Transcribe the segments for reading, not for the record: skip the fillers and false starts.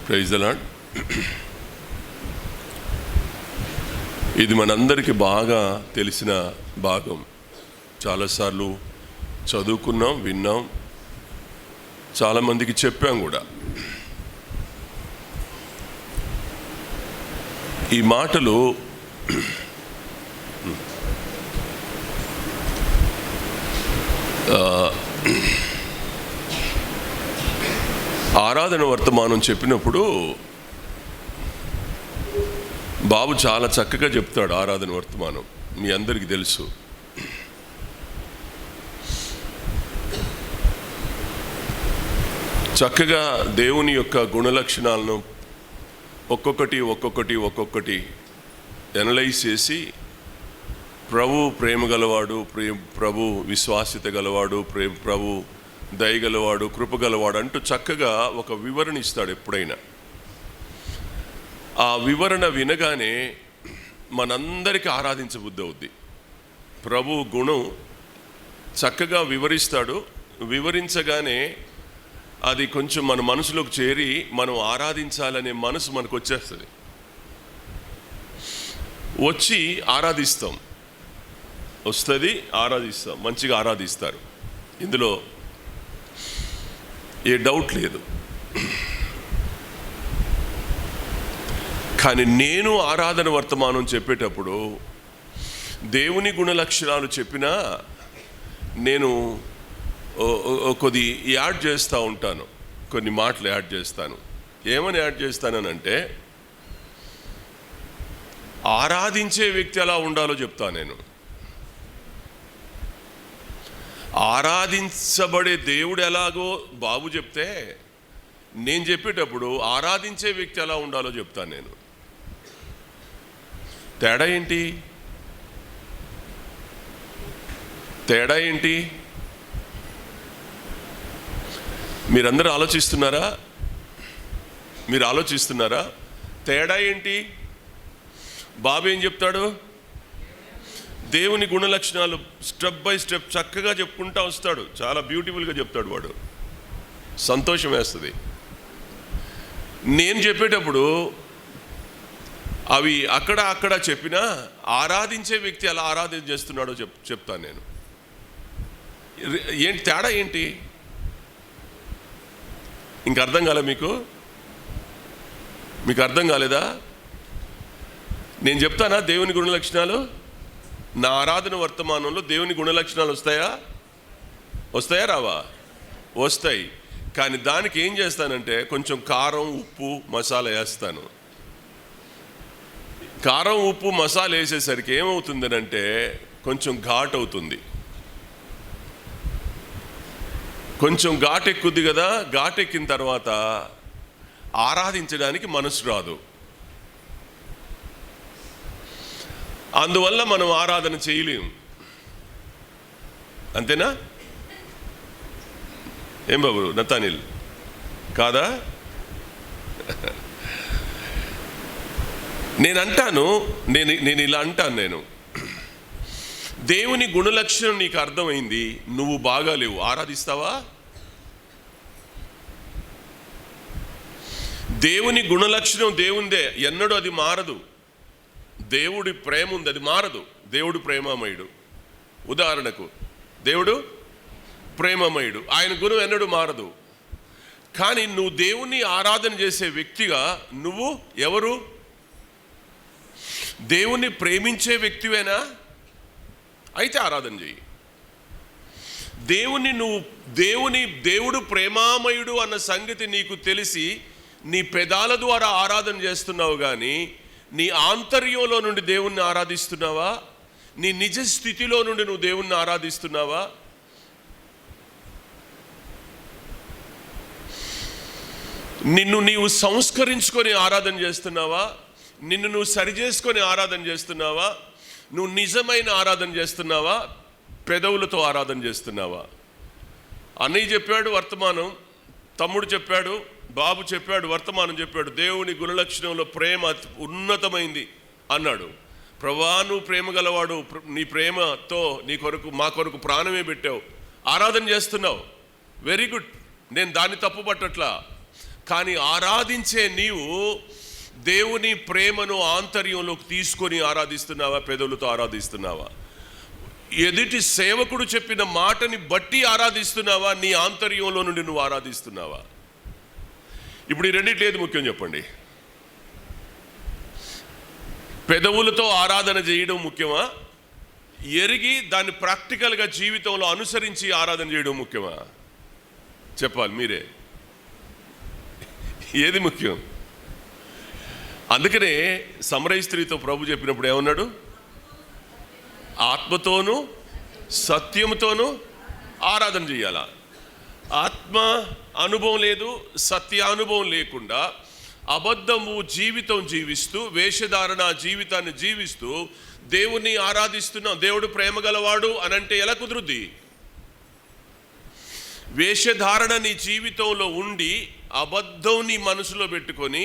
Praise the lord. ఇది మనందరికీ బాగా తెలిసిన భాగం. చాలాసార్లు చదువుకున్నాం, విన్నాం, చాలామందికి చెప్పాం కూడా. ఈ మాటలు ఆరాధన వర్తమానం చెప్పినప్పుడు బాబు చాలా చక్కగా చెప్తాడు. ఆరాధన వర్తమానం మీ అందరికీ తెలుసు. చక్కగా దేవుని యొక్క గుణలక్షణాలను ఒక్కొక్కటి ఎనలైజ్ చేసి ప్రభు ప్రేమ గలవాడు, ప్రభు విశ్వాస్యత గలవాడు, ప్రభు దయగలవాడు, కృపగలవాడు అంటూ చక్కగా ఒక వివరణ ఇస్తాడు. ఎప్పుడైనా ఆ వివరణ వినగానే మనందరికీ ఆరాధించబుద్ధి అవుద్ది. ప్రభు గుణం చక్కగా వివరిస్తాడు. వివరించగానే అది కొంచెం మన మనసులోకి చేరి మనం ఆరాధించాలనే మనసు మనకు వచ్చేస్తుంది. వచ్చి ఆరాధిస్తాం, మంచిగా ఆరాధిస్తారు. ఇందులో ఏ డౌట్ లేదు. కానీ నేను ఆరాధన వర్తమానం చెప్పేటప్పుడు దేవుని గుణలక్షణాలు చెప్పినా నేను కొద్ది యాడ్ చేస్తూ ఉంటాను, కొన్ని మాటలు యాడ్ చేస్తాను. ఏమని యాడ్ చేస్తానంటే, ఆరాధించే వ్యక్తి ఎలా ఉండాలో చెప్తాను నేను. ఆరాధించబడే దేవుడు ఎలాగో బాబు చెప్తే, నేను చెప్పేటప్పుడు ఆరాధించే వ్యక్తి ఎలా ఉండాలో చెప్తాను నేను. తేడా ఏంటి? మీరందరూ ఆలోచిస్తున్నారా? తేడా ఏంటి? బాబు ఏం చెప్తాడు? దేవుని గుణలక్షణాలు స్టెప్ బై స్టెప్ చక్కగా చెప్పుకుంటూ వస్తాడు. చాలా బ్యూటిఫుల్గా చెప్తాడు. వాడు సంతోషం వేస్తుంది. నేను చెప్పేటప్పుడు అవి అక్కడ చెప్పినా ఆరాధించే వ్యక్తి ఎలా ఆరాధన చేస్తున్నాడో చెప్తాను నేను. ఏంటి తేడా ఏంటి? ఇంక అర్థం కాలే మీకు అర్థం కాలేదా? నేను చెప్తానా దేవుని గుణలక్షణాలు? నా ఆరాధన వర్తమానంలో దేవుని గుణలక్షణాలు వస్తాయా రావా? వస్తాయి. కానీ దానికి ఏం చేస్తానంటే కొంచెం కారం, ఉప్పు, మసాలా వేస్తాను. కారం, ఉప్పు, మసాలా వేసేసరికి ఏమవుతుందనంటే కొంచెం ఘాట్ అవుతుంది. కొంచెం ఘాట్ ఎక్కుద్ది కదా. ఘాట్ ఎక్కిన తర్వాత ఆరాధించడానికి మనసు రాదు. అందువల్ల మనం ఆరాధన చేయలేము. అంతేనా? ఏం బాబు నతానిల్ కాదా? నేను ఇలా అంటాను. దేవుని గుణలక్షణం నీకు అర్థమైంది, నువ్వు బాగాలేవు, ఆరాధిస్తావా? దేవుని గుణలక్షణం దేవుందే, ఎన్నడూ అది మారదు. దేవుడి ప్రేమ ఉంది, అది మారదు. దేవుడు ప్రేమమయుడు. ఉదాహరణకు దేవుడు ప్రేమమయుడు, ఆయన గుణం ఎన్నడూ మారదు. కానీ నువ్వు దేవుణ్ణి ఆరాధన చేసే వ్యక్తిగా నువ్వు ఎవరు? దేవుణ్ణి ప్రేమించే వ్యక్తివేనా? అయితే ఆరాధన చెయ్యి. దేవుడు ప్రేమామయుడు అన్న సంగతి నీకు తెలిసి నీ పెదాల ద్వారా ఆరాధన చేస్తున్నావు, కానీ నీ ఆంతర్యంలో నుండి దేవుణ్ణి ఆరాధిస్తున్నావా? నీ నిజ స్థితిలో నుండి నువ్వు దేవుణ్ణి ఆరాధిస్తున్నావా? నిన్ను నీవు సంస్కరించుకొని ఆరాధన చేస్తున్నావా? నిన్ను నువ్వు సరిచేసుకొని ఆరాధన చేస్తున్నావా? నువ్వు నిజమైన ఆరాధన చేస్తున్నావా? పెదవులతో ఆరాధన చేస్తున్నావా? అన్నయ్య చెప్పాడు వర్తమానం, తమ్ముడు చెప్పాడు, బాబు చెప్పాడు, వర్తమానం చెప్పాడు. దేవుని గుణలక్షణంలో ప్రేమ ఉన్నతమైంది అన్నాడు. ప్రభువా నువ్వు ప్రేమ గలవాడు, నీ ప్రేమతో మా కొరకు ప్రాణమే పెట్టావు, ఆరాధన చేస్తున్నావు. Very good. నేను దాన్ని తప్పు పట్టట్లా. కానీ ఆరాధించే నీవు దేవుని ప్రేమను ఆంతర్యంలోకి తీసుకొని ఆరాధిస్తున్నావా, పెదవులతో ఆరాధిస్తున్నావా? ఎదుటి సేవకుడు చెప్పిన మాటని బట్టి ఆరాధిస్తున్నావా, నీ ఆంతర్యంలో నుండి నువ్వు ఆరాధిస్తున్నావా? ఇప్పుడు ఈ రెండింటి ఏది ముఖ్యం చెప్పండి? పెదవులతో ఆరాధన చేయడం ముఖ్యమా, ఎరిగి దాన్ని ప్రాక్టికల్గా జీవితంలో అనుసరించి ఆరాధన చేయడం ముఖ్యమా? చెప్పాలి మీరే, ఏది ముఖ్యం? అందుకనే సమరయ స్త్రీతో ప్రభు చెప్పినప్పుడు ఏమన్నాడు? ఆత్మతోనూ సత్యముతోనూ ఆరాధన చేయాల. ఆత్మ అనుభవం లేదు, సత్యానుభవం లేకుండా అబద్ధము జీవితం జీవిస్తూ, వేషధారణ జీవితాన్ని జీవిస్తూ దేవుణ్ణి ఆరాధిస్తున్నాం. దేవుడు ప్రేమ గలవాడు అని అంటే ఎలా కుదురుద్ది? వేషధారణ నీ జీవితంలో ఉండి, అబద్ధం నీ మనసులో పెట్టుకొని,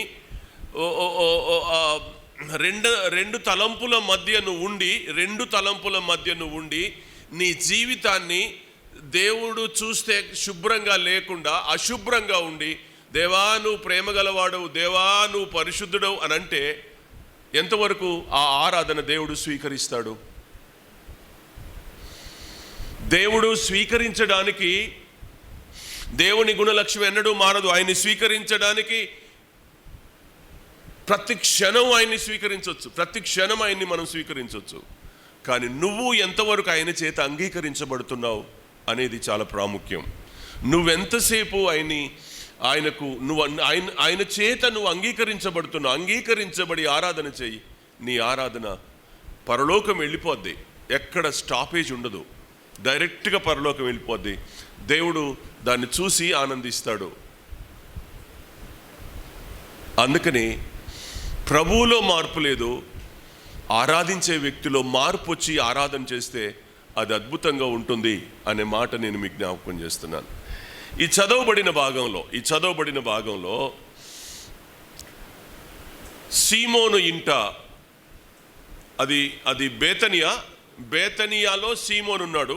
రెండు తలంపుల మధ్య నువ్వు ఉండి నీ జీవితాన్ని దేవుడు చూస్తే శుభ్రంగా లేకుండా అశుభ్రంగా ఉండి, దేవా నువ్వు ప్రేమ గలవాడు, దేవా నువ్వు పరిశుద్ధుడవు అని అంటే ఎంతవరకు ఆ ఆరాధన దేవుడు స్వీకరిస్తాడు? దేవుడు స్వీకరించడానికి, దేవుని గుణలక్ష్యం ఎన్నడూ మారదు. ఆయన్ని స్వీకరించడానికి ప్రతి క్షణం ఆయన్ని స్వీకరించవచ్చు, ప్రతి క్షణం ఆయన్ని మనం స్వీకరించవచ్చు. కానీ నువ్వు ఎంతవరకు ఆయన చేత అంగీకరించబడుతున్నావు అనేది చాలా ప్రాముఖ్యం. నువ్వెంతసేపు ఆయన చేత నువ్వు అంగీకరించబడుతున్నావు. అంగీకరించబడి ఆరాధన చెయ్యి, నీ ఆరాధన పరలోకం వెళ్ళిపోద్ది, ఎక్కడ స్టాపేజ్ ఉండదు, డైరెక్ట్గా పరలోకం వెళ్ళిపోద్ది. దేవుడు దాన్ని చూసి ఆనందిస్తాడు. అందుకని ప్రభువులో మార్పు లేదు, ఆరాధించే వ్యక్తిలో మార్పు వచ్చి ఆరాధన చేస్తే అది అద్భుతంగా ఉంటుంది అనే మాట నేను మీకు జ్ఞాపకం చేస్తున్నాను. ఈ చదవబడిన భాగంలో సీమోను ఇంట, అది బేతనియాలో సీమోను ఉన్నాడు.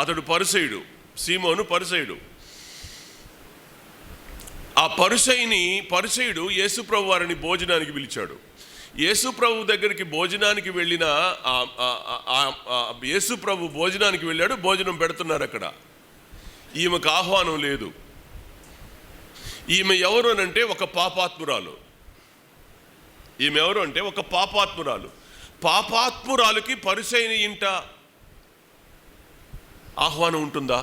అతడు పరిసయుడు, సీమోను పరిసయుడు. ఆ పరిసయుడు యేసుప్రభు వారిని భోజనానికి పిలిచాడు. యేసుప్రభు దగ్గరికి భోజనానికి వెళ్ళిన యేసుప్రభు భోజనానికి వెళ్ళాడు, భోజనం పెడుతున్నారు అక్కడ. ఈమెకు ఆహ్వానం లేదు. ఈమె ఎవరు అనంటే ఒక పాపాత్మురాలు. పాపాత్మురాలుకి పరిసయుని ఇంట ఆహ్వానం ఉంటుందా?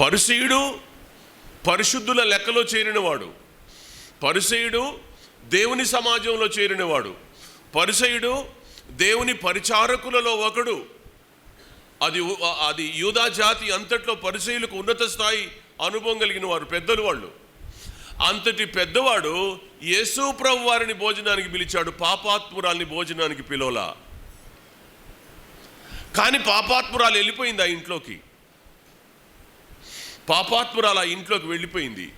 పరిసయుడు పరిశుద్ధుల లెక్కలో చేరినవాడు, పరిసయుడు దేవుని సమాజంలో చేరినవాడు, పరిసయుడు దేవుని పరిచారకులలో ఒకడు. అది యూదా జాతి అంతట్లో పరిసయులకు ఉన్నత స్థాయి అనుభవం కలిగిన వారు, పెద్దలు వాళ్ళు. అంతటి పెద్దవాడు యేసు ప్రభు వారిని భోజనానికి పిలిచాడు, పాపాత్మురాల్ని భోజనానికి పిలవలా. కానీ పాపాత్మురాలు వెళ్ళిపోయింది ఆ ఇంట్లోకి. పాపాత్మురాలు ఆ ఇంట్లోకి వెళ్ళిపోయింది.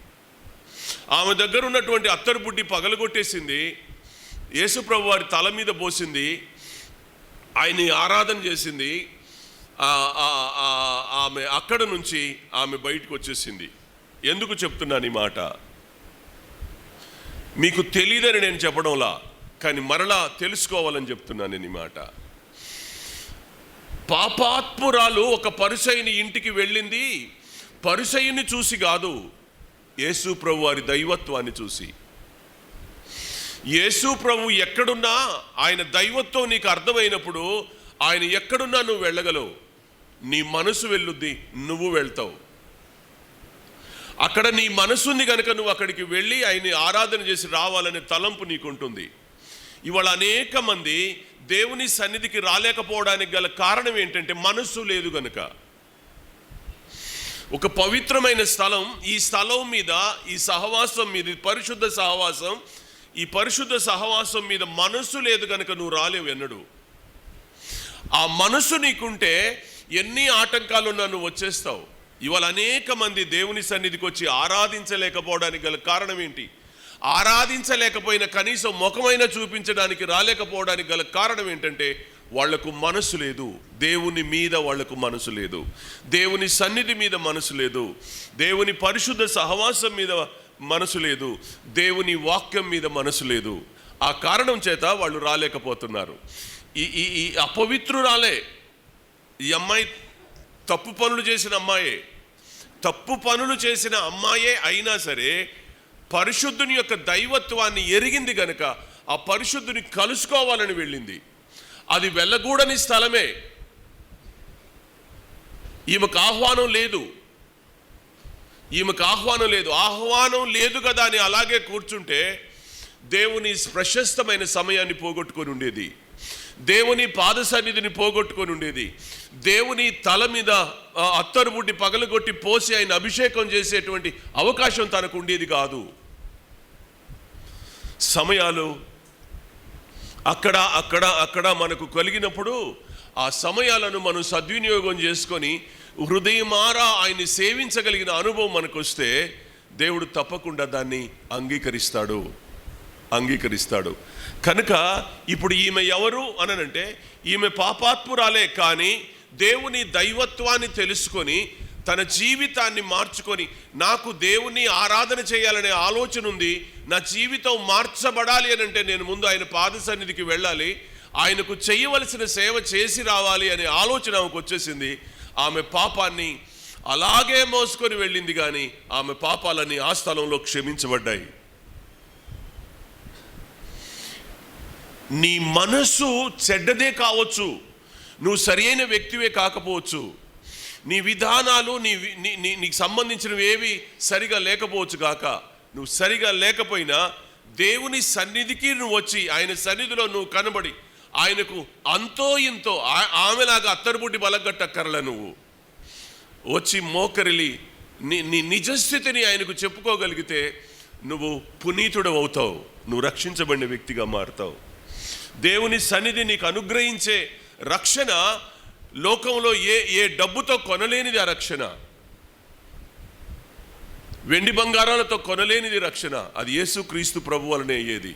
ఆమె దగ్గర ఉన్నటువంటి అత్తరు బుడ్డి పగలగొట్టేసింది, యేసుప్రభు వారి తల మీద పోసింది, ఆయన్ని ఆరాధన చేసింది. ఆమె అక్కడ నుంచి బయటకు వచ్చేసింది. ఎందుకు చెప్తున్నాను ఈ మాట? మీకు తెలియదని నేను చెప్పడంలా, కానీ మరలా తెలుసుకోవాలని చెప్తున్నాను నేను ఈ మాట. పాపాత్మురాలు ఒక పరిసయుని ఇంటికి వెళ్ళింది, పరిసయుని చూసి కాదు, యేసు ప్రభు వారి దైవత్వాన్ని చూసి. యేసు ప్రభు ఎక్కడున్నా ఆయన దైవత్వం నీకు అర్థమైనప్పుడు ఆయన ఎక్కడున్నా నువ్వు వెళ్ళగలవు. నీ మనసు వెళ్ళుద్ది, నువ్వు వెళ్తావు. అక్కడ నీ మనసు ఉంది కనుక నువ్వు అక్కడికి వెళ్ళి ఆయన్ని ఆరాధన చేసి రావాలనే తలంపు నీకుంటుంది. ఇవాళ అనేక మంది దేవుని సన్నిధికి రాలేకపోవడానికి గల కారణం ఏంటంటే మనసు లేదు గనుక. ఒక పవిత్రమైన స్థలం, ఈ స్థలం మీద, ఈ సహవాసం మీద, పరిశుద్ధ సహవాసం, ఈ పరిశుద్ధ సహవాసం మీద మనసు లేదు కనుక నువ్వు రాలేవు ఎన్నడు. ఆ మనసు నీకుంటే ఎన్ని ఆటంకాలున్నా నువ్వు వచ్చేస్తావు. ఇవాళ అనేక మంది దేవుని సన్నిధికి వచ్చి ఆరాధించలేకపోవడానికి గల కారణం ఏంటి? ఆరాధించలేకపోయిన కనీసం ముఖమైనా చూపించడానికి రాలేకపోవడానికి గల కారణం ఏంటంటే వాళ్లకు మనసు లేదు. దేవుని మీద వాళ్లకు మనసు లేదు. దేవుని సన్నిధి మీద మనసు లేదు. దేవుని పరిశుద్ధ సహవాసం మీద మనసు లేదు. దేవుని వాక్యం మీద మనసు లేదు. ఆ కారణం చేత వాళ్ళు రాలేకపోతున్నారు. ఈ అపవిత్రురాలే, ఈ అమ్మాయి తప్పు పనులు చేసిన అమ్మాయే, తప్పు పనులు చేసిన అమ్మాయే అయినా సరే పరిశుద్ధుని యొక్క దైవత్వాన్ని ఎరిగింది గనుక ఆ పరిశుద్ధుని కలుసుకోవాలని వెళ్ళింది. అది వెళ్ళకూడని స్థలమే. ఈమెకు ఆహ్వానం లేదు. ఆహ్వానం లేదు కదా అని అలాగే కూర్చుంటే దేవుని ప్రశస్తమైన సమయాన్ని పోగొట్టుకొని ఉండేది. దేవుని పాద సన్నిధిని పోగొట్టుకొని ఉండేది. దేవుని తల మీద అత్తరుబుడ్డి పగలగొట్టి పోసి ఆయన అభిషేకం చేసేటువంటి అవకాశం తనకు ఉండేది కాదు. సమయాలు అక్కడ మనకు కలిగినప్పుడు ఆ సమయాలను మనం సద్వినియోగం చేసుకొని హృదయమారా ఆయన్ని సేవించగలిగిన అనుభవం మనకు వస్తే దేవుడు తప్పకుండా దాన్ని అంగీకరిస్తాడు. కనుక ఇప్పుడు ఈమె ఎవరు అనంటే ఈమె పాపాత్మురాలే, కానీ దేవుని దైవత్వాన్ని తెలుసుకొని తన జీవితాన్ని మార్చుకొని నాకు దేవుని ఆరాధన చేయాలనే ఆలోచన ఉంది, నా జీవితం మార్చబడాలి అని అంటే నేను ముందు ఆయన పాద సన్నిధికి వెళ్ళాలి, ఆయనకు చేయవలసిన సేవ చేసి రావాలి అనే ఆలోచన ఆమెకు వచ్చేసింది. ఆమె పాపాన్ని అలాగే మోసుకొని వెళ్ళింది, కానీ ఆమె పాపాలన్నీ ఆ స్థలంలో క్షమించబడ్డాయి. నీ మనసు చెడ్డదే కావచ్చు, నువ్వు సరైన వ్యక్తివే కాకపోవచ్చు, నీ విధానాలు నీకు సంబంధించినవి ఏవి సరిగా లేకపోవచ్చు కాక, నువ్వు సరిగా లేకపోయినా దేవుని సన్నిధికి నువ్వు వచ్చి ఆయన సన్నిధిలో నువ్వు కనబడి ఆయనకు అంతో ఇంతో ఆమెలాగా అత్తరుబుడ్డి బలగట్టక్కర్ల, నువ్వు వచ్చి మోకరిలి నీ నిజస్థితిని ఆయనకు చెప్పుకోగలిగితే నువ్వు పునీతుడు అవుతావు, నువ్వు రక్షించబడిన వ్యక్తిగా మారుతావు. దేవుని సన్నిధి నీకు అనుగ్రహించే రక్షణ లోకంలో ఏ డబ్బుతో కొనలేనిది. ఆ రక్షణ వెండి బంగారాలతో కొనలేనిది రక్షణ. అది యేసుక్రీస్తు ప్రభు వలనే అయ్యేది.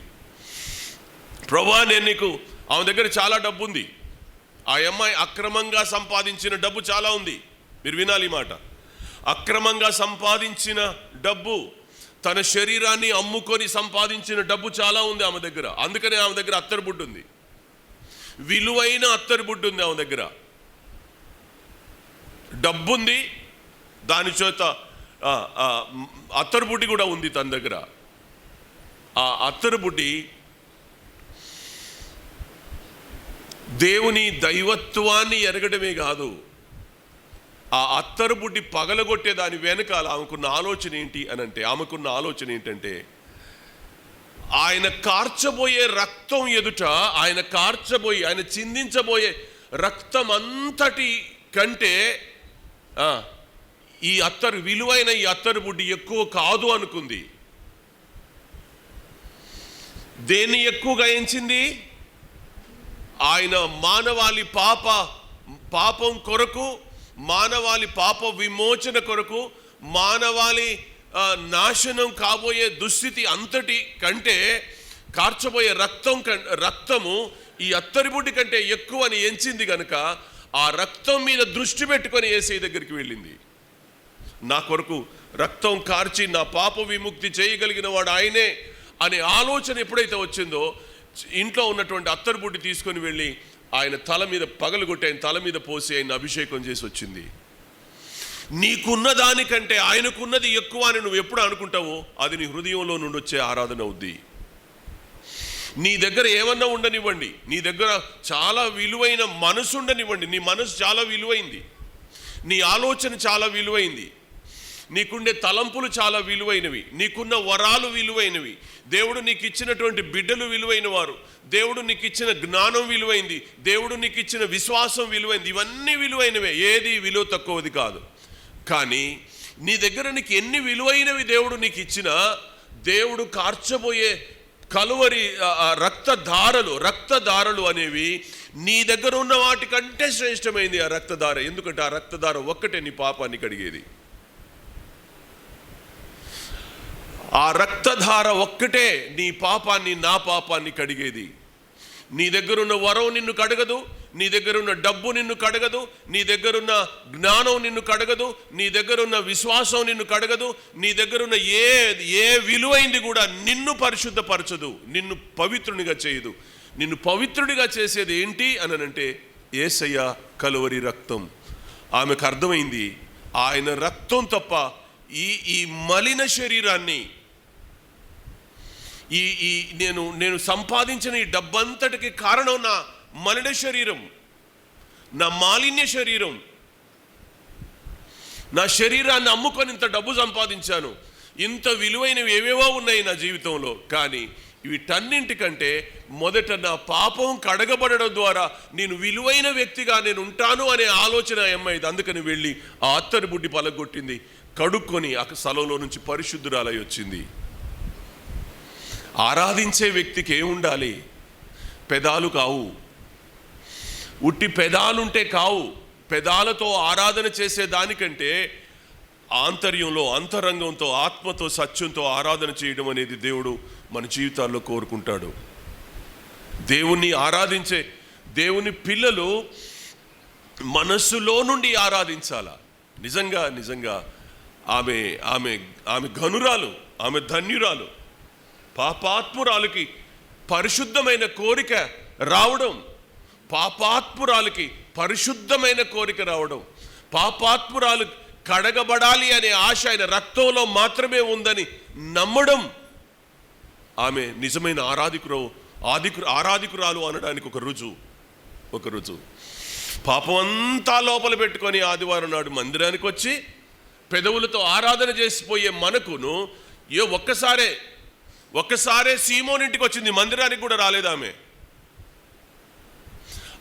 ప్రభువా, నేను నీకు, ఆమె దగ్గర చాలా డబ్బు ఉంది, ఆ అమ్మాయి అక్రమంగా సంపాదించిన డబ్బు చాలా ఉంది. మీరు వినాలి ఈ మాట. అక్రమంగా సంపాదించిన డబ్బు, తన శరీరాన్ని అమ్ముకొని సంపాదించిన డబ్బు చాలా ఉంది ఆమె దగ్గర. అందుకనే ఆమె దగ్గర అత్తరుబుడ్డు ఉంది, విలువైన అత్తరుబుడ్డు ఉంది ఆమె దగ్గర. డబ్బుంది, దాని చేత అత్తరుబుడ్డి కూడా ఉంది తన దగ్గర. ఆ అత్తరుబుడ్డి దేవుని దైవత్వాన్ని ఎరగడమే కాదు, ఆ అత్తరుబుడ్డి పగలగొట్టే దాని వెనకాల ఆమెకున్న ఆలోచన ఏంటంటే ఆయన కార్చబోయే రక్తం ఎదుట, ఆయన చిందించబోయే రక్తం అంతటి కంటే ఈ విలువైన ఈ అత్తరుబుడ్డి ఎక్కువ కాదు అనుకుంది. దేన్ని ఎక్కువగా ఎంచింది? ఆయన మానవాళి పాపం కొరకు, మానవాళి పాప విమోచన కొరకు, మానవాళి నాశనం కాబోయే దుస్థితి అంతటి కంటే కార్చబోయే రక్తము ఈ అత్తరుబుడ్డి కంటే ఎక్కువ అని ఎంచింది కనుక ఆ రక్తం మీద దృష్టి పెట్టుకొని యేసయ్య దగ్గరికి వెళ్ళింది. నా కొరకు రక్తం కార్చి నా పాప విముక్తి చేయగలిగిన వాడు ఆయనే అనే ఆలోచన ఎప్పుడైతే వచ్చిందో ఇంట్లో ఉన్నటువంటి అత్తరుబుడ్డి తీసుకొని వెళ్ళి ఆయన తల మీద పగలగొట్టి ఆయన తల మీద పోసి ఆయన అభిషేకం చేసి వచ్చింది. నీకున్న దానికంటే ఆయనకున్నది ఎక్కువ అని నువ్వు ఎప్పుడు అనుకుంటావో అది నీ హృదయంలో నుండి వచ్చే ఆరాధన అవుద్ది. నీ దగ్గర ఏమన్నా ఉండనివ్వండి, నీ దగ్గర చాలా విలువైన మనసు ఉండనివ్వండి, నీ మనసు చాలా విలువైంది, నీ ఆలోచన చాలా విలువైంది, నీకుండే తలంపులు చాలా విలువైనవి, నీకున్న వరాలు విలువైనవి, దేవుడు నీకు ఇచ్చినటువంటి బిడ్డలు విలువైన వారు, దేవుడు నీకు ఇచ్చిన జ్ఞానం విలువైంది, దేవుడు నీకు ఇచ్చిన విశ్వాసం విలువైంది, ఇవన్నీ విలువైనవే, ఏది విలువ తక్కువది కాదు. కానీ నీ దగ్గర నీకు ఎన్ని విలువైనవి దేవుడు నీకు ఇచ్చినా దేవుడు కార్చబోయే కలువరి రక్తధారలు అనేవి నీ దగ్గర ఉన్న వాటికంటే శ్రేష్టమైంది ఆ రక్తధార. ఎందుకంటే ఆ రక్తధార ఒక్కటే నీ పాపాన్ని కడిగేది. ఆ రక్తధార ఒక్కటే నీ పాపాన్ని, నా పాపాన్ని కడిగేది. నీ దగ్గర ఉన్న వరం నిన్ను కడగదు, నీ దగ్గరున్న డబ్బు నిన్ను కడగదు, నీ దగ్గరున్న జ్ఞానం నిన్ను కడగదు, నీ దగ్గరున్న విశ్వాసం నిన్ను కడగదు, నీ దగ్గరున్న ఏ విలువైంది కూడా నిన్ను పరిశుద్ధపరచదు, నిన్ను పవిత్రునిగా చేయదు. నిన్ను పవిత్రుడిగా చేసేది ఏంటి అనంటే యేసయ్య కలువరి రక్తం. ఆమెకు అర్థమైంది, ఆయన రక్తం తప్ప ఈ మలిన శరీరాన్ని, నేను సంపాదించిన ఈ డబ్బంతటికి కారణం నా మలిన శరీరం, నా మాలిన్య శరీరం. నా శరీరాన్ని అమ్ముకొని ఇంత డబ్బు సంపాదించాను, ఇంత విలువైనవి ఏవేవో ఉన్నాయి నా జీవితంలో. కానీ వీటన్నింటికంటే మొదట నా పాపం కడగబడడం ద్వారా నేను విలువైన వ్యక్తిగా నేను ఉంటాను అనే ఆలోచన అమ్మాయిది. అందుకని వెళ్ళి ఆ అత్తరి బుడ్డి పలగొట్టింది, కడుక్కొని ఆ స్థలంలో నుంచి పరిశుద్ధురాలై వచ్చింది. ఆరాధించే వ్యక్తికి ఏముండాలి? పెదాలు కావు, ఉట్టి పెదాలుంటే కావు. పెదాలతో ఆరాధన చేసే దానికంటే ఆంతర్యంలో, అంతరంగంతో, ఆత్మతో, సత్యంతో ఆరాధన చేయడం అనేది దేవుడు మన జీవితాల్లో కోరుకుంటాడు. దేవుణ్ణి ఆరాధించే దేవుని పిల్లలు మనస్సులో నుండి ఆరాధించాల. నిజంగా ఆమె ఆమె ఆమె ఘనురాలు, ఆమె ధన్యురాలు. పాపాత్మురాలకి పరిశుద్ధమైన కోరిక రావడం, పాపాత్మురాలకి పరిశుద్ధమైన కోరిక రావడం, పాపాత్మురాలు కడగబడాలి అనే ఆశ ఆయన రక్తంలో మాత్రమే ఉందని నమ్మడం, ఆమె నిజమైన ఆరాధికురాలు అనడానికి ఒక రుజువు. పాపం అంతా లోపల పెట్టుకొని ఆదివారం నాడు మందిరానికి వచ్చి పెదవులతో ఆరాధన చేసిపోయే మనకును ఒక్కసారే సీమోనింటికి వచ్చింది, మందిరానికి కూడా రాలేదు.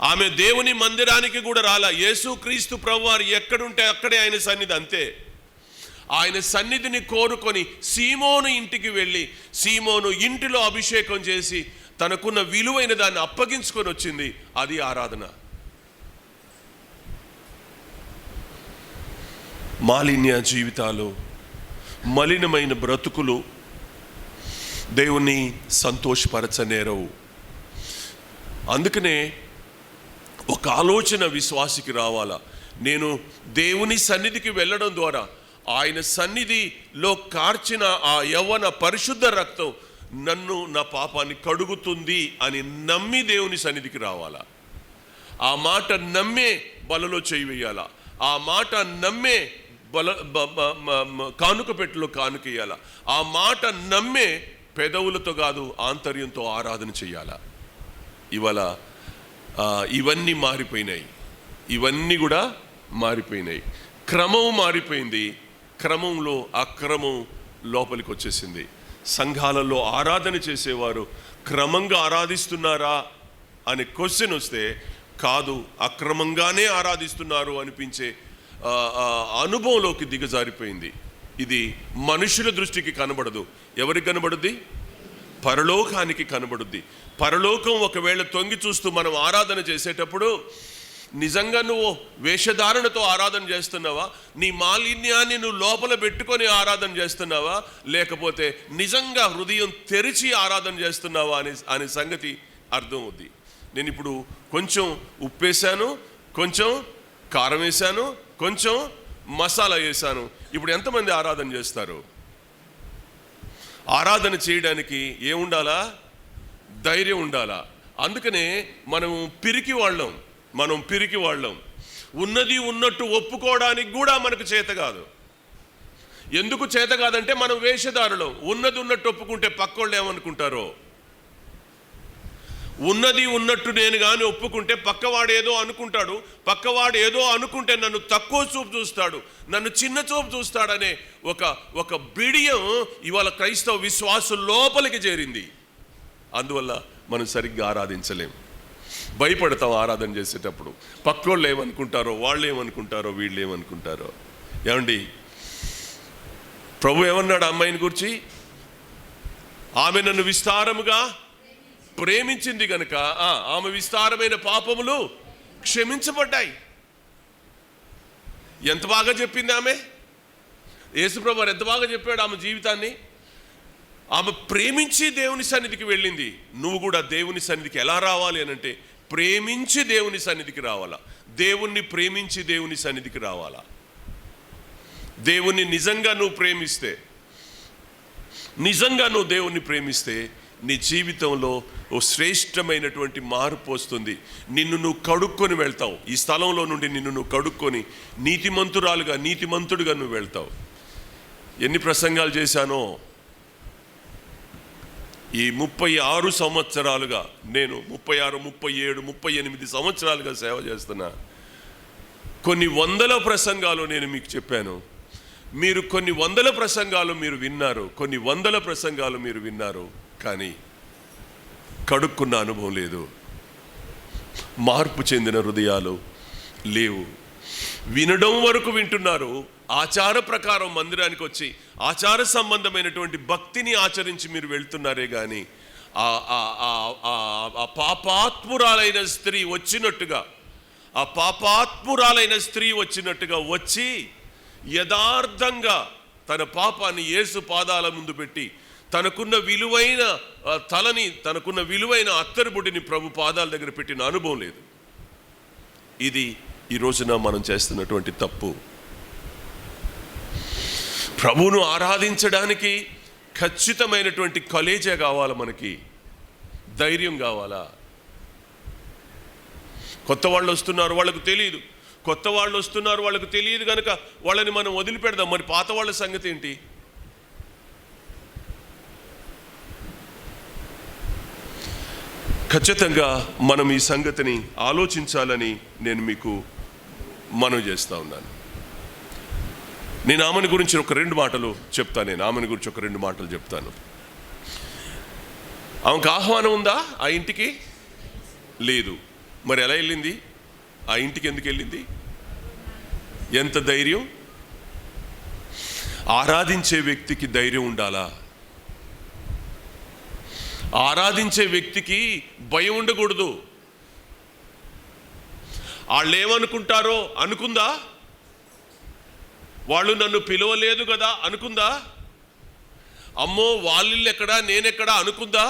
ఆమె దేవుని మందిరానికి కూడా రాలా. యేసుక్రీస్తు ప్రభువారు ఎక్కడుంటే అక్కడే ఆయన సన్నిధి, అంతే. ఆయన సన్నిధిని కోరుకొని సీమోను ఇంటికి వెళ్ళి సీమోను ఇంటిలో అభిషేకం చేసి తనకున్న విలువైన దాన్ని అప్పగించుకొని వచ్చింది. అది ఆరాధన. మాలిన్య జీవితాలు, మలినమైన బ్రతుకులు దేవుణ్ణి సంతోషపరచనేరవు. అందుకనే ఒక ఆలోచన విశ్వాసికి రావాలా, నేను దేవుని సన్నిధికి వెళ్ళడం ద్వారా ఆయన సన్నిధిలో కార్చిన ఆ యవ్వన పరిశుద్ధ రక్తం నన్ను, నా పాపాన్ని కడుగుతుంది అని నమ్మి దేవుని సన్నిధికి రావాలా. ఆ మాట నమ్మే బలలో చేయి వేయాలా. ఆ మాట నమ్మే కానుక పెట్టెలో కానుకేయాల. ఆ మాట నమ్మే పెదవులతో కాదు ఆంతర్యంతో ఆరాధన చెయ్యాలా. ఇవాళ ఇవన్నీ మారిపోయినాయి, ఇవన్నీ కూడా మారిపోయినాయి. క్రమం మారిపోయింది, క్రమంలో అక్రమం లోపలికి వచ్చేసింది. సంఘాలలో ఆరాధన చేసేవారు క్రమంగా ఆరాధిస్తున్నారా అనే క్వశ్చన్ వస్తే కాదు, అక్రమంగానే ఆరాధిస్తున్నారు అనిపించే అనుభవంలోకి దిగజారిపోయింది. ఇది మనుషుల దృష్టికి కనబడదు. ఎవరికి కనబడుద్ది? పరలోకానికి కనబడుద్ది. పరలోకం ఒకవేళ తొంగి చూస్తూ మనం ఆరాధన చేసేటప్పుడు నిజంగా నువ్వు వేషధారణతో ఆరాధన చేస్తున్నావా, నీ మాలిన్యాన్ని నువ్వు లోపల పెట్టుకొని ఆరాధన చేస్తున్నావా, లేకపోతే నిజంగా హృదయం తెరిచి ఆరాధన చేస్తున్నావా అనే సంగతి అర్థం అవుద్ది. నేను ఇప్పుడు కొంచెం ఉప్పు వేసాను, కొంచెం కారం వేసాను, కొంచెం మసాలా వేసాను. ఇప్పుడు ఎంతమంది ఆరాధన చేస్తారు? ఆరాధన చేయడానికి ఏముండాలా? ధైర్యం ఉండాలా. అందుకనే మనం పిరికి వాళ్ళం. ఉన్నది ఉన్నట్టు ఒప్పుకోవడానికి కూడా మనకు చేత కాదు. ఎందుకు చేత కాదంటే మనం వేషధారులం. ఉన్నది ఉన్నట్టు ఒప్పుకుంటే పక్కోళ్ళు ఏమనుకుంటారో. ఉన్నది ఉన్నట్టు నేను కానీ ఒప్పుకుంటే పక్కవాడు ఏదో అనుకుంటాడు. పక్కవాడు ఏదో అనుకుంటే నన్ను తక్కువ చూపు చూస్తాడు, నన్ను చిన్న చూపు చూస్తాడనే ఒక బిడియం ఇవాళ క్రైస్తవ విశ్వాసం లోపలికి చేరింది. అందువల్ల మనం సరిగ్గా ఆరాధించలేం. భయపడతాం ఆరాధన చేసేటప్పుడు. పక్కోళ్ళు ఏమనుకుంటారో, వాళ్ళు ఏమనుకుంటారో, వీళ్ళు ఏమనుకుంటారో. ఏమండి, ప్రభు ఏమన్నాడు అమ్మాయిని గురించి? ఆమె నన్ను విస్తారముగా ప్రేమించింది గనుక ఆమె విస్తారమైన పాపములు క్షమించబడ్డాయి. ఎంత బాగా చెప్పింది ఆమె! యేసుప్రభు వారు ఎంత బాగా చెప్పాడు ఆమె జీవితాన్ని. ఆమె ప్రేమించి దేవుని సన్నిధికి వెళ్ళింది. నువ్వు కూడా దేవుని సన్నిధికి ఎలా రావాలి అనంటే ప్రేమించి దేవుని సన్నిధికి రావాలా. దేవుణ్ణి ప్రేమించి దేవుని సన్నిధికి రావాలా. దేవుణ్ణి నిజంగా నువ్వు ప్రేమిస్తే, నిజంగా నువ్వు దేవుణ్ణి ప్రేమిస్తే నీ జీవితంలో ఓ శ్రేష్టమైనటువంటి మార్పు వస్తుంది. నిన్ను నువ్వు కడుక్కొని వెళ్తావు. ఈ స్థలంలో నుండి నిన్ను నువ్వు కడుక్కొని నీతిమంతురాలుగా, నీతిమంతుడిగా నువ్వు వెళ్తావు. ఎన్ని ప్రసంగాలు చేశానో ఈ 36 సంవత్సరాలుగా, నేను 36, 37, 38 సంవత్సరాలుగా సేవ చేస్తున్నా. కొన్ని వందల ప్రసంగాలు నేను మీకు చెప్పాను. మీరు కొన్ని వందల ప్రసంగాలు మీరు విన్నారు, కొన్ని వందల ప్రసంగాలు మీరు విన్నారు, కానీ కడుక్కున్న అనుభవం లేదు. మార్పు చెందిన హృదయాలు లేవు. వినడం వరకు వింటున్నారు. ఆచార ప్రకారం మందిరానికి వచ్చి ఆచార సంబంధమైనటువంటి భక్తిని ఆచరించి మీరు వెళ్తున్నారే కానీ ఆ పాపాత్మురాలైన స్త్రీ వచ్చినట్టుగా, ఆ పాపాత్మురాలైన స్త్రీ వచ్చినట్టుగా వచ్చి యథార్థంగా తన పాపాన్ని యేసు పాదాల ముందు పెట్టి తనకున్న విలువైన తలని, తనకున్న విలువైన అత్తరుబుడిని ప్రభు పాదాల దగ్గర పెట్టిన అనుభవం లేదు. ఇది ఈ రోజున మనం చేస్తున్నటువంటి తప్పు. ప్రభువును ఆరాధించడానికి ఖచ్చితమైనటువంటి కలేజా కావాలా, మనకి ధైర్యం కావాలా. కొత్త వాళ్ళు వస్తున్నారు, వాళ్ళకు తెలియదు. కొత్త వాళ్ళు వస్తున్నారు, వాళ్ళకు తెలియదు కనుక వాళ్ళని మనం వదిలిపెడదాం. మరి పాత వాళ్ళ సంగతి ఏంటి? ఖచ్చితంగా మనం ఈ సంగతిని ఆలోచించాలని నేను మీకు మనవి చేస్తూ ఉన్నాను. నేను ఆమెను గురించి ఒక 2 మాటలు చెప్తాను. ఆమెను గురించి ఒక 2 మాటలు చెప్తాను. ఆమెకు ఆహ్వానం ఉందా ఆ ఇంటికి? లేదు. మరి ఎలా వెళ్ళింది? ఆ ఇంటికి ఎందుకు వెళ్ళింది? ఎంత ధైర్యం! ఆరాధించే వ్యక్తికి ధైర్యం ఉండాలా? ఆరాధించే వ్యక్తికి భయం ఉండకూడదు. వాళ్ళు ఏమనుకుంటారో అనుకుందా? వాళ్ళు నన్ను పిలవలేదు కదా అనుకుందా? అమ్మో వాళ్ళిల్లు ఎక్కడా, నేనెక్కడా అనుకుందా?